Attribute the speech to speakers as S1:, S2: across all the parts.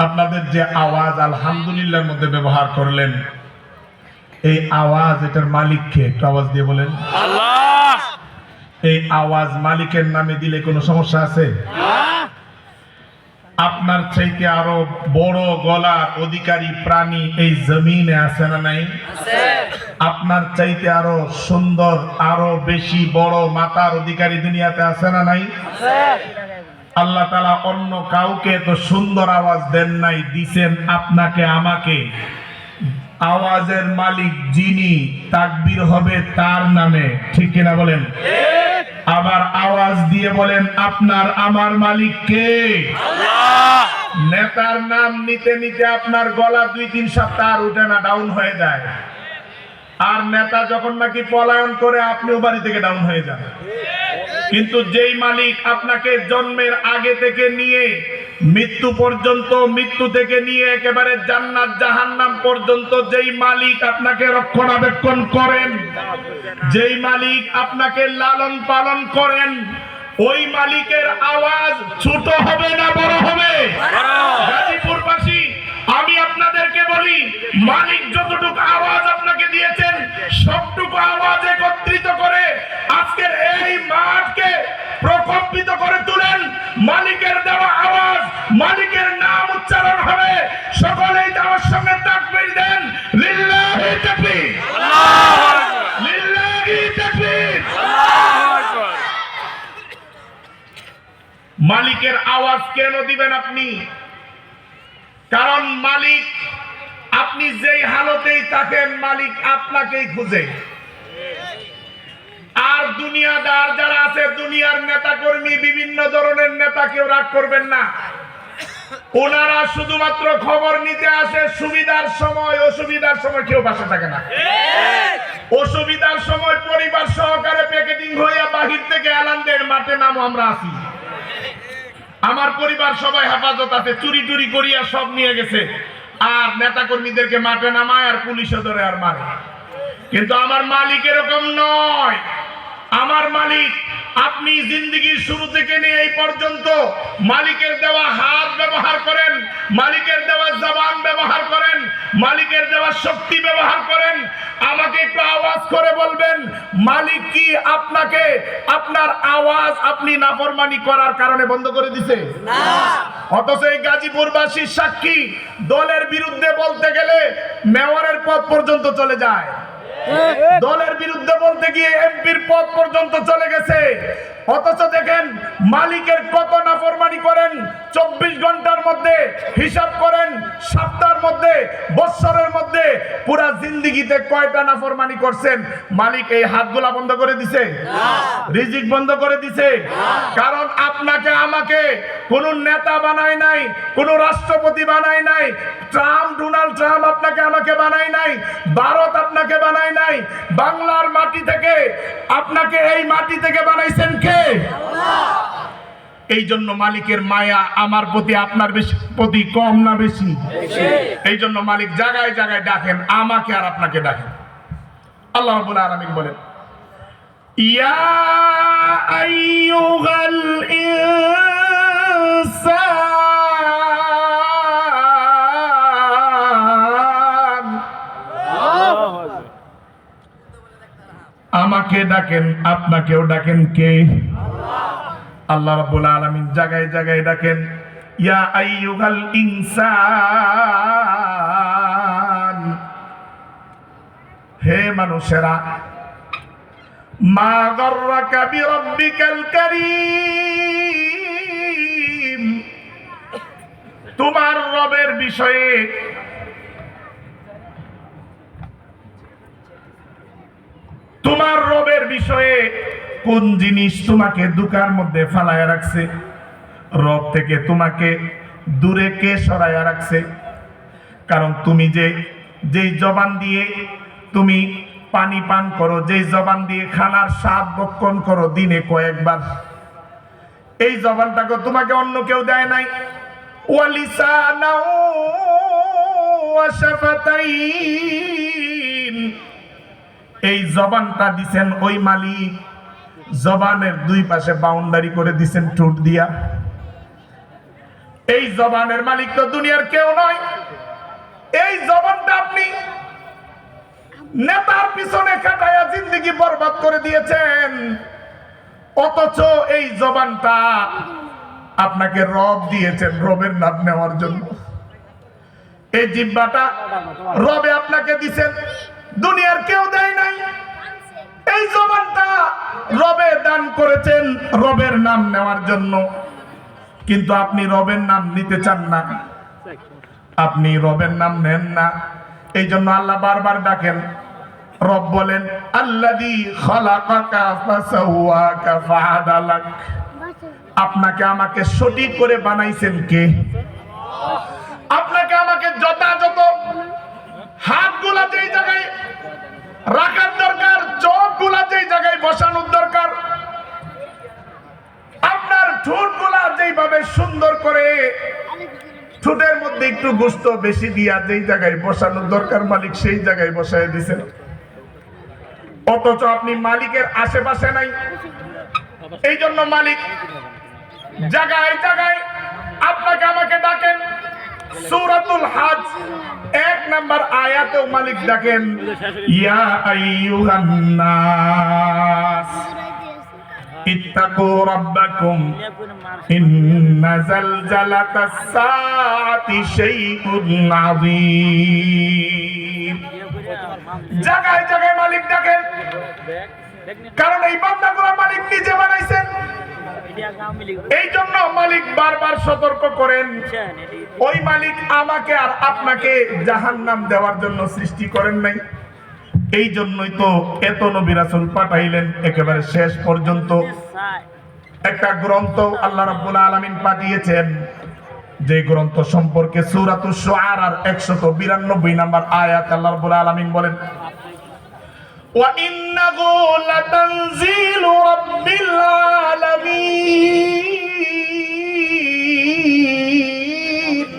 S1: আপনাদের যে আওয়াজ আলহামদুলিল্লাহর মধ্যে ব্যবহার করলেন, এই আওয়াজ এটার মালিককে একটু আওয়াজ দিয়ে বলেন
S2: আল্লাহ।
S1: এই আওয়াজ মালিকের নামে দিলে কোনো সমস্যা আছে? আপনার চাইতে আরো বড় গলার অধিকারী প্রাণী এই জমিনে আছে না নাই? আপনার চাইতে আরো সুন্দর, আরো বেশি বড় মাথার অধিকারী দুনিয়াতে আছে না নাই? আল্লাহ তাআলা অন্য কাউকে তো সুন্দর আওয়াজ দেন নাই, দিছেন আপনাকে আমাকে। আওয়াজের মালিক যিনি, তাকবীর হবে তার নামে, ঠিক কিনা বলেন? আবার আওয়াজ দিয়ে বলেন আপনার আমার মালিক কে?
S2: আল্লাহ।
S1: নেতার নাম নিতে নিতে আপনার গলা 2-3 সপ্তাহ আর উঠে না, ডাউন হয়ে যায়। আর নেতা যখন নাকি পলায়ন করে আপনিও বাড়ি থেকে ডাউন হয়ে যান। কিন্তু যেই মালিক আপনাকে জন্মের আগে থেকে নিয়ে মৃত্যু পর্যন্ত, মৃত্যু থেকে নিয়ে একেবারে জান্নাত জাহান্নাম পর্যন্ত যেই মালিক আপনাকে রক্ষণাবেক্ষণ করেন, যেই মালিক আপনাকে লালন পালন করেন, ওই মালিকের আওয়াজ ছোট হবে না বড় হবে? গাজীপুরবাসী, আমি আপনাদেরকে বলি, মালিক যতটুকু আওয়াজ আপনাকে দিয়েছেন সবটুকু আওয়াজ একত্রিত করে আজকের এই মাঠকে প্রকম্পিত করে তুলেন। মালিকের দেওয়া আওয়াজ, মালিকের নাম উচ্চারণ হবে। সকলেই দেওয়ার সঙ্গে তাকবীর দেন, লিল্লাহি তাকবীর,
S2: আল্লাহু আকবার,
S1: লিল্লাহি তাকবীর।
S2: আল্লাহু আকবার।
S1: মালিকের আওয়াজ কেন দিবেন আপনি? কারণ মালিক, আপনি যেই হালতেই থাকেন মালিক আপনাকেই খুঁজে। আর দুনিয়াদার যারা আছে, দুনিয়ার নেতা কর্মী, বিভিন্ন ধরনের নেতা, কেউ রাগ করবেন না, ওনারা শুধুমাত্র খবর নিতে আসে সুবিধার সময়, অসুবিধার সময় কেউ পাশে থাকে না। অসুবিধার সময় পরিবার সহকারে প্যাকেটিং হইয়া বাহির থেকে এলান দেন, মাঠে নামো আমরা আছি, আমার পরিবার সবাই হেফাজত আছে, চুরি টুরি করিয়া সব নিয়ে গেছে। আর নেতা কর্মীদেরকে মাঠে নামায় আর পুলিশে ধরে আর মারে। কিন্তু আমার মালিক এরকম নয়। আমার মালিক, আপনি জিন্দেগির শুরু থেকে নিয়ে এই পর্যন্ত মালিকের দেওয়া হাত ব্যবহার করেন, মালিকের দেওয়া জবান ব্যবহার করেন, মালিকের দেওয়া শক্তি ব্যবহার করেন। আমাকে একটু আওয়াজ করে বলবেন, মালিক কি আপনাকে আপনার আওয়াজ আপনি নাফরমানি করার কারণে বন্ধ করে দিছে? না। অথচ এই গাজীপুরবাসীর সাক্ষী, দলের বিরুদ্ধে বলতে গেলে মেয়রের পদ পর্যন্ত চলে যায়, দলের বিরুদ্ধে বলতে গিয়ে এমপির পদ পর্যন্ত চলে গেছে। অথচ দেখেন মালিকের কত নাফরমানি করেন। 24 ঘন্টার মধ্যে হিসাব করেন, সপ্তাহের মধ্যে, বছরের মধ্যে, পুরা জিন্দেগিতে কয়টা নাফরমানি করছেন? মালিক এই হাতগুলা বন্ধ করে দিছে? রিজিক বন্ধ করে দিছে? কারণ আপনাকে আমাকে কোন নেতা বানায় নাই, কোন রাষ্ট্রপতি বানায় নাই, ডোনাল্ড ট্রাম্প আপনাকে আমাকে বানায় নাই, ভারত আপনাকে বানায় নাই। বাংলার মাটি থেকে আপনাকে, এই মাটি থেকে বানাইছেন কে? এই জন্য মালিকের মায়া আমার প্রতি আপনার প্রতি কম না বেশি? এই জন্য মালিক জায়গায় জায়গায় ডাকেন, আমাকে আর আপনাকে ডাকেন। আল্লাহ রাব্বুল আলামিন বলেন, ইয়া আইয়ুহাল ইনসান, আমাকে ডাকেন, আপনাকেও ডাকেন কে? আল্লাহ রাব্বুল আলামিন জায়গায় জায়গায় ডাকেন, ইয়া আইয়ুহাল ইনসান, হে মানুষেরা, মা গররাকা বিরাব্বিকাল কারীম, তোমার রবের বিষয়ে, তোমার রবের বিষয়ে কোন জিনিস তোমাকে দুকার মধ্যে ফালায়া রাখছে? রব থেকে তোমাকে দূরে কে সরাইয়া রাখছে? কারণ তুমি যেই জবান দিয়ে তুমি পানি পান করো, যেই জবান দিয়ে খানার স্বাদ ভক্ষণ করো দিনে কয়েকবার, এই জবানটাকে তোমাকে অন্য কেউ দেয় নাই। ওয়ালিসানাও ওয়া শাফাতাইন, এই জবানটা দিছেন ওই মালিক। জবানের দুই পাশে বাউন্ডারি করে দিছেন ঠোঁট দিয়া। এই জবানের মালিক তো দুনিয়ার কেউ নয়। এই জবানটা আপনি নেতার পিছনে কাটায়া জিন্দেগি বরবাদ করে দিয়েছেন, অথচ এই জবানটা আপনাকে রব দিয়েছেন রবের নাম নেওয়ার জন্য। এই জিহ্বাটা রবে আপনাকে দিয়েছেন, দুনিয়ার কেউ দেয় নাই। এই জবানটা রবে দান করেছেন রবের নাম নেওয়ার জন্য, কিন্তু আপনি রবের নাম নিতে চান না, আপনি রবের নাম নেন না। এই জন্য আল্লাহ বারবার ডাকেন। রব বলেন আল্লাযী খালাকাকা ফাসাওয়াকা ফাআদালাক, আপনাকে আমাকে সঠিক করে বানাইছেন কে? আপনাকে আমাকে যথাযথ হাতগুলা যেই জায়গায় রাখার দরকার, চোখগুলা যেই জায়গায় বসানোর দরকার, আপনার ঠোঁটগুলা যেইভাবে সুন্দর করে ঠোঁটের মধ্যে একটু গোশত বেশি দিয়া যেই জায়গায় বসানোর দরকার মালিক সেই জায়গায় বসায় দিয়েছেন, অথচ আপনি মালিকের আশেপাশে নাই। এই জন্য মালিক জায়গায় জায়গায় আপনাকে আমাকে ডাকেন। সূরাতুল হজ 1 নম্বর আয়াতেও মালিক ডাকেন, ইয়া আইয়ুহান নাস ইত্তাকু রাব্বাকুম ইন্না জালজালাতাস সাআতি শাইউন আযীম। জায়গায় জায়গায় মালিক ডাকেন, কারণ এই বান্দাগুলো মালিক নিজে বানাইছেন। এই জন্য মালিক বারবার সতর্ক করেন, ওই মালিক আমাকে আর আপনাকে জাহান্নাম দেওয়ার জন্য সৃষ্টি করেন নাই। এই জন্যই তো এত নবী রাসূল পাঠাইলেন, একেবারে শেষ পর্যন্ত একটা গ্রন্থ আল্লাহ রাব্বুল আলামিন পাঠিয়েছেন, যে গ্রন্থ সম্পর্কে সূরাতুশ শুআরার 192 নম্বর আয়াত আল্লাহ রাব্বুল আলামিন বলেন, ওয়া ইন্নাহু লাতানজিলু রাব্বিল আলামিন।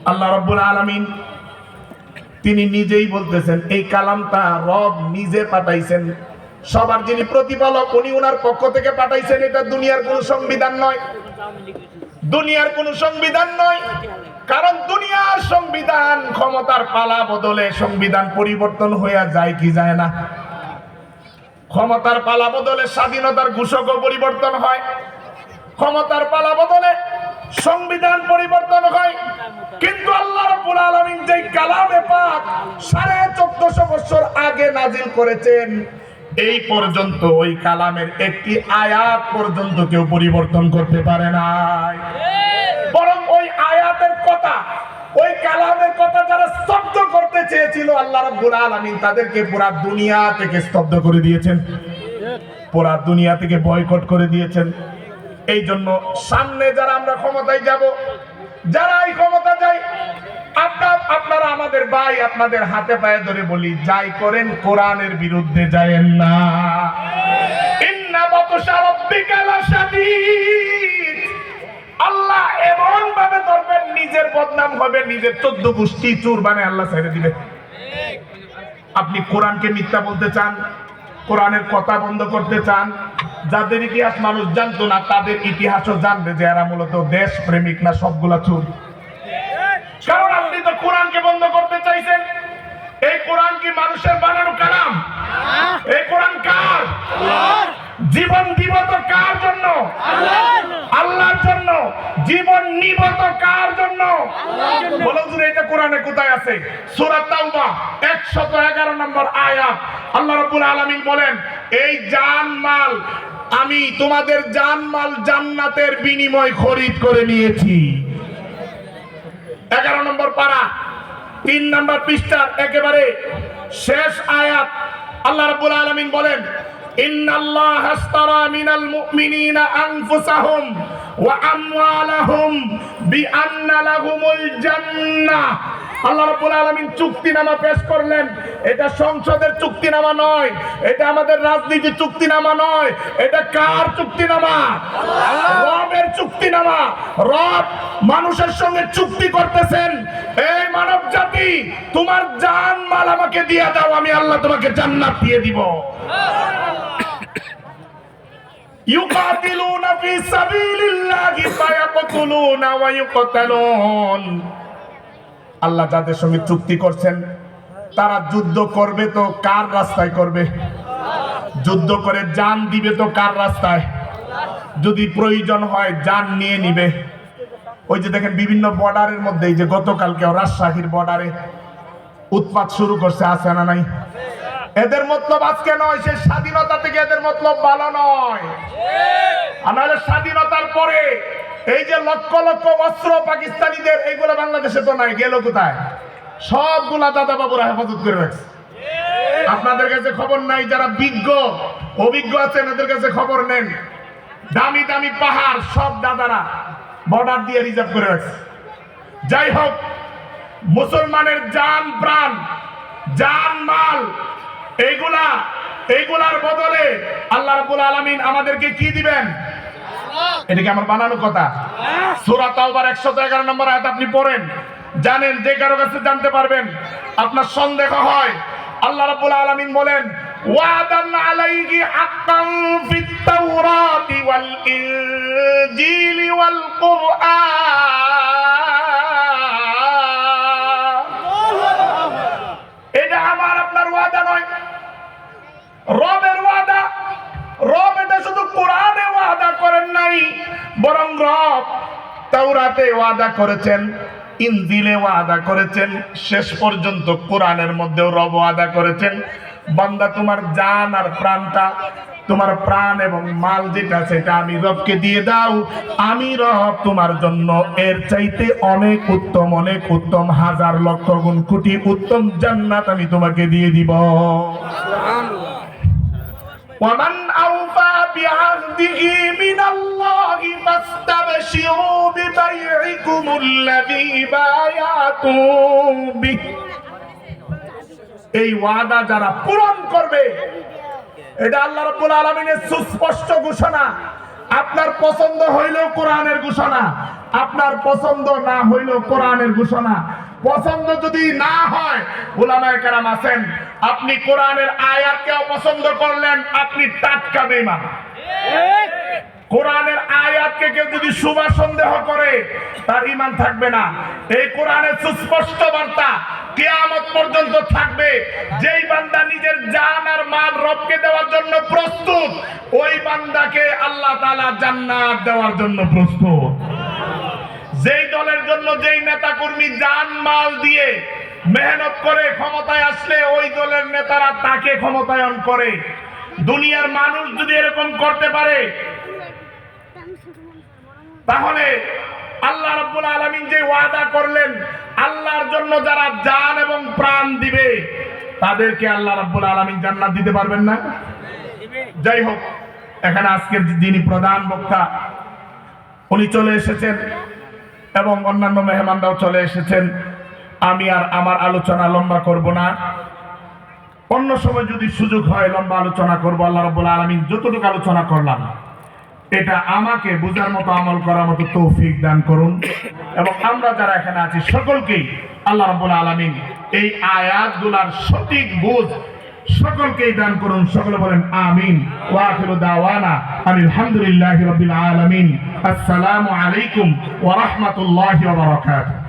S1: আল্লাহ রাব্বুল আলামিন তিনি নিজেই বলতেছেন, এই কালামটা রব নিজে পাঠাইছেন। সবার যিনি প্রতিপালক উনি ওনার পক্ষ থেকে পাঠাইছেন। এটা দুনিয়ার কোন সংবিধান নয়, দুনিয়ার কোন সংবিধান নয়। কারণ দুনিয়ার সংবিধান ক্ষমতার পালা বদলে সংবিধান পরিবর্তন হয়ে যায় কি যায় না? ক্ষমতার পালা বদলে স্বাধীনতার ঘোষকও পরিবর্তন হয়, ক্ষমতার পালা বদলে সংবিধান পরিবর্তন হয়। কিন্তু আল্লাহ রাব্বুল আলামিন যে কালামে পাক 1450 বছর আগে নাজিল করেছেন, এই পর্যন্ত ওই কালামের একটি আয়াত পর্যন্ত কেউ পরিবর্তন করতে পারে নাই। বরং ওই আয়াতের কথা, ওই কালামের কথা যারা স্তব্ধ করতে চেয়েছিল আল্লাহ রাব্বুল আলামিন তাদেরকে পুরা দুনিয়া থেকে স্তব্ধ করে দিয়েছেন, পুরা দুনিয়া থেকে বয়কট করে দিয়েছেন। এই জন্য সামনে যারা আমরা ক্ষমতায় যাব, যারা এই ক্ষমতা যাই, আপনারা আমাদের ভাই, আপনাদের হাতে পায়ে ধরে বলি, যাই করেন কোরআনের বিরুদ্ধে যায়েন না। ইন্না বাতশা রাব্বিকা লাশাদীদ। আল্লাহ এমন ভাবে ধরবেন, নিজের বদনাম হবে, নিজের 14 গোষ্ঠী চুর বানায় আল্লাহ ছেড়ে দিবে। আপনি কোরআনকে মিথ্যা বলতে চান, কোরআনের কথা বন্ধ করতে চান, যাদের ইতিহাস মানুষ জানতো না তাদের ইতিহাসও জানবে যে এরা মূলত দেশ প্রেমিক না, সবগুলা চুর। কারণ আপনি তো কোরআনকে বন্ধ করতে চাইছেন। এই কোরআন কি মানুষের বানানো কালাম? এই কোরআন কার? জীবন দিব তো কার জন্য? আল্লাহর জন্য। জীবন নিব তো কার জন্য? বলো হুজুর এটা কোরআনে কোথায় আছে? সূরা তাওবা 111 নম্বর আয়াত আল্লাহ রাব্বুল আলামিন বলেন, এই জানমাল আমি তোমাদের জানমাল জান্নাতের বিনিময় খরিদ করে নিয়েছি। 11 নম্বর পারা 3 নম্বর পৃষ্ঠার একেবারে শেষ আয়াত আল্লাহ রাব্বুল আলামিন বলেন, ইন্নাল্লাহা আশতারা মিনাল মুমিনিনা আনফুসাহুম ওয়া আমওয়ালাহুম বিআন্না লাহুমুল জান্নাহ। আল্লাহ রাব্বুল আলামিন চুক্তিনামা পেশ করলেন। এটা সংসদের চুক্তিনামা নয়, এটা আমাদের রাজনীতির চুক্তিনামা নয়, এটা কার চুক্তিনামা? রবের চুক্তিনামা। রব মানুষের সঙ্গে চুক্তি করতেছেন, এই মানব জাতি তোমার জানমাল আমাকে দিয়ে দাও, আমি আল্লাহ তোমাকে জান্নাত দিয়ে দিব। ইউকাতিলুনা ফি সাবিলিল্লাহি ফায়াকতুলুনা ইয়াকতুলুনা ওয়া ইউকতালুন। আল্লাহ যাদের সঙ্গে চুক্তি করছেন তারা যুদ্ধ করবে তো কার রাস্তায় করবে? যুদ্ধ করে জান দিবে তো কার রাস্তায়? যদি প্রয়োজন হয় জান নিয়ে নিবে। ওই যে দেখেন বিভিন্ন বর্ডারের মধ্যে, এই যে গতকালকে রাজশাহীর বর্ডারে উৎপাত শুরু করছে, আছে না নাই? এদের মতলব আজকে নয়, সে স্বাধীনতা থেকে এদের মতলব ভালো নয়। আমাদের স্বাধীনতার পরে এই যে লক্ষ লক্ষ অস্ত্র পাকিস্তানিদের, এইগুলো বাংলাদেশে তো নাই, গেল কোথায়? সবগুলা দাদা বাবুরা হেফাজত করে রাখছে। আপনাদের কাছে খবর নাই? যারা বিজ্ঞ অভিজ্ঞ আছেন এদের কাছে খবর নেন। দামি দামি পাহাড় সব দাদারা বর্ডার দিয়ে রিজার্ভ করে রাখছে। যাই হোক, মুসলমানের জান প্রাণ, জান মাল, এইগুলার বদলে আল্লাহ রাব্বুল আলামিন আমাদেরকে কি দিবেন? এটা কি আমার বানানো কথা? সূরা তাওবার 111 নম্বর আয়াত আপনি পড়েন, জানেন, যে কারো কাছে জানতে পারবেন। আপনার সন্দেহ হয়, আল্লাহ রাব্বুল আলামিন বলেন ওয়াদান আলাইহি হাক্কান ফিত তাওরাতি ওয়াল ইনজিলি ওয়াল কুরআন। এটা আমার আপনার ওয়াদা নয়, রবের ওয়াদা। রব এটা শুধু কোরআনে ওয়াদা করেন নাই, বরং রব তাওরাতে ওয়াদা করেছেন, ইনজিলে ওয়াদা করেছেন, শেষ পর্যন্ত কোরআনের মধ্যেও রব ওয়াদা করেছেন, বান্দা তোমার জান আর প্রাণটা, তোমার প্রাণ এবং মাল যেটা সেটা আমি রবকে দিয়ে দাও, আমি রব তোমার জন্য এর চাইতে অনেক উত্তম হাজার লক্ষ গুণ কোটি উত্তম জান্নাত আমি তোমাকে দিয়ে দিব। ومن أوفى بعهده من الله فاستبشروا ببيعكم الذي بايعتم به। এই ওয়াদা যারা পূরণ করবে, এটা আল্লাহ রাব্বুল আলামিনের সুস্পষ্ট ঘোষণা। আপনার পছন্দ হইলেও কোরআনের ঘোষণা, আপনার পছন্দ না হইলেও কোরআনের ঘোষণা। পছন্দ যদি না হয়, উলামায়ে কেরাম আছেন, আপনি কোরআনের আয়াতকে অপছন্দ করলেন, আপনি টাটকা বেঈমান। কোরআনের আয়াতকে কেউ যদি শুভা সন্দেহ করে, তার ঈমান থাকবে না। এই কোরআনের সুস্পষ্ট বার্তা কিয়ামত পর্যন্ত থাকবে। যেই বান্দা নিজের জান আর মাল রবকে দেওয়ার জন্য প্রস্তুত, ওই বান্দাকে আল্লাহ তাআলা জান্নাত দেওয়ার জন্য প্রস্তুত। যেই দলের জন্য যেই নেতা কর্মী জান মাল দিয়ে মেহনত করে ক্ষমতায় আসলে, ওই দলের নেতারা তাকে ক্ষমতায়ন করে। দুনিয়ার মানুষ যদি এরকম করতে পারে, তাহলে আল্লাহ রাব্বুল আলামিন যে ওয়াদা করলেন, আল্লাহর জন্য যারা জান এবং প্রাণ দিবে তাদেরকে আল্লাহ রাব্বুল আলামিন জান্নাত দিতে পারবেন না? যাই হোক, এখানে আজকের যিনি প্রধান বক্তা উনি চলে এসেছেন এবং অন্যান্য মেহমানরাও চলে এসেছেন। আমি আর আমার আলোচনা লম্বা করব না, অন্য সময় যদি সুযোগ হয় লম্বা আলোচনা করব। আল্লাহ রাব্বুল আলামিন যতটুকু আলোচনা করলাম এটা আমাকে বুঝার মতো, আমল করার মতো তৌফিক দান করুন, এবং আমরা যারা এখানে আছি সকলকেই আল্লাহ রাব্বুল আলামিন এই আয়াতগুলোর সঠিক বুঝ সকলকেই দান করুন। সকলে বলেন আমিন। ওয়া আখিরু দাওয়ানা আলহামদুলিল্লাহি রাব্বিল আলামিন। আসসালামু আলাইকুম ওয়া রাহমাতুল্লাহি ওয়া বারাকাতুহু।